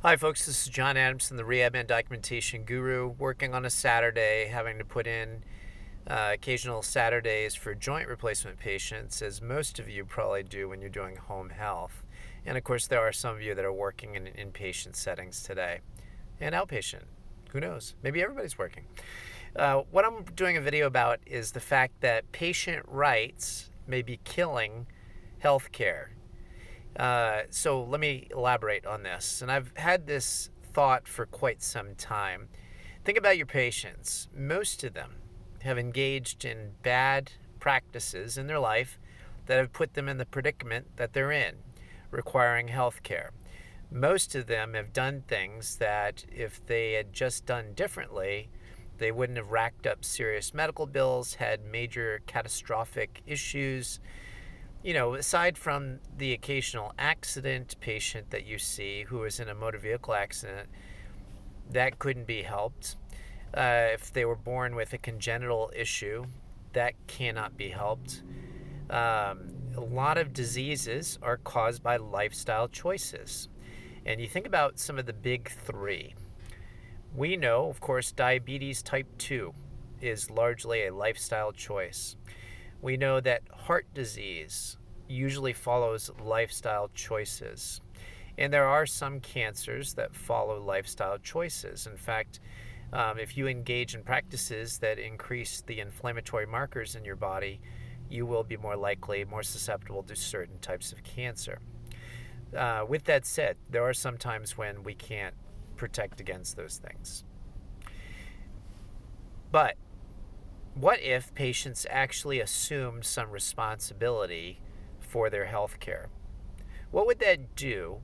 Hi folks, this is John Adamson, the Rehab and Documentation Guru, working on a Saturday, having to put in occasional Saturdays for joint replacement patients, as most of you probably do when you're doing home health. And of course, there are some of you that are working in inpatient settings today, and outpatient. Who knows? Maybe everybody's working. What I'm doing a video about is the fact that patient rights may be killing healthcare. So let me elaborate on this. And I've had this thought for quite some time. Think about your patients. Most of them have engaged in bad practices in their life that have put them in the predicament that they're in, requiring health care. Most of them have done things that if they had just done differently, they wouldn't have racked up serious medical bills, had major catastrophic issues. Aside from the occasional accident patient that you see who is in a motor vehicle accident, that couldn't be helped. If they were born with a congenital issue, that cannot be helped. A lot of diseases are caused by lifestyle choices. And you think about some of the big three. We know, of course, diabetes type 2 is largely a lifestyle choice. We know that heart disease usually follows lifestyle choices. And there are some cancers that follow lifestyle choices. In fact, if you engage in practices that increase the inflammatory markers in your body, you will be more likely, more susceptible to certain types of cancer. With that said, there are some times when we can't protect against those things. But what if patients actually assumed some responsibility for their health care? What would that do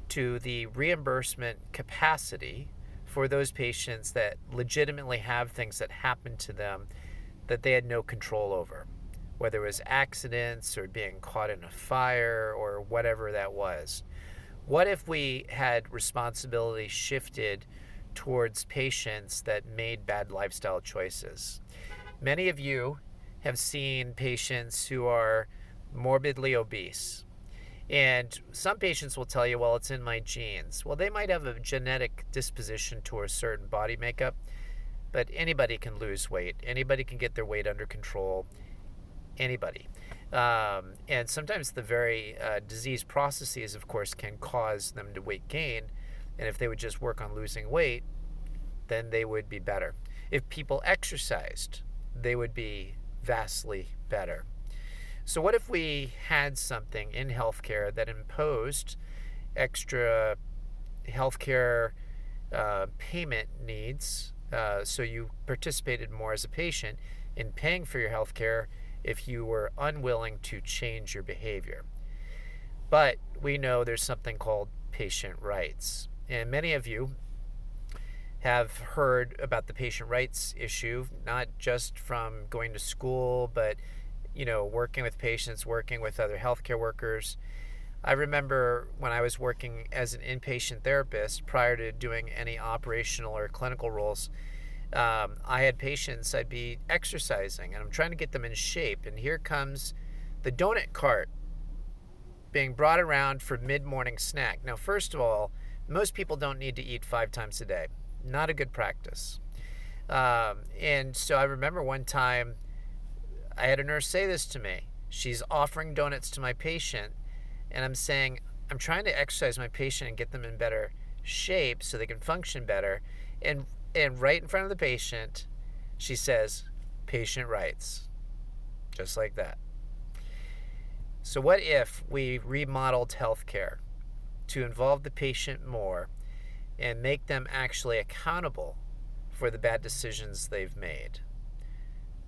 to the reimbursement capacity for those patients that legitimately have things that happen to them that they had no control over, whether it was accidents or being caught in a fire or whatever that was? What if we had responsibility shifted towards patients that made bad lifestyle choices? Many of you have seen patients who are morbidly obese. And some patients will tell you, well, it's in my genes. Well, they might have a genetic disposition towards certain body makeup, but anybody can lose weight. Anybody can get their weight under control. Anybody. And sometimes the very disease processes, of course, can cause them to weight gain. And if they would just work on losing weight, then they would be better. If people exercised, they would be vastly better. So what if we had something in healthcare that imposed extra healthcare payment needs, so you participated more as a patient in paying for your healthcare if you were unwilling to change your behavior? But we know there's something called patient rights. And many of you have heard about the patient rights issue, not just from going to school, but working with patients, working with other healthcare workers. I remember when I was working as an inpatient therapist prior to doing any operational or clinical roles, I had patients, I'd be exercising and I'm trying to get them in shape, and here comes the donut cart being brought around for mid-morning snack. Now, first of all, most people don't need to eat 5 times a day. Not a good practice. And so I remember one time I had a nurse say this to me. She's offering donuts to my patient, and I'm saying, I'm trying to exercise my patient and get them in better shape so they can function better. And right in front of the patient, she says, patient rights. Just like that. So what if we remodeled healthcare to involve the patient more and make them actually accountable for the bad decisions they've made?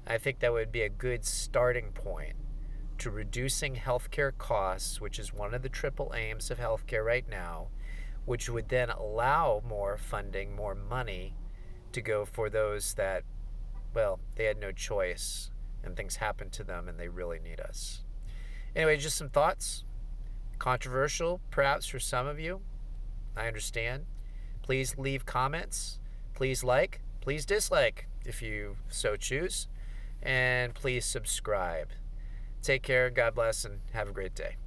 I think that would be a good starting point to reducing healthcare costs, which is one of the triple aims of healthcare right now, which would then allow more funding, more money to go for those that, well, they had no choice and things happened to them and they really need us. Anyway, just some thoughts. Controversial, perhaps, for some of you. I understand. Please leave comments. Please like. Please dislike if you so choose. And please subscribe. Take care, God bless, and have a great day.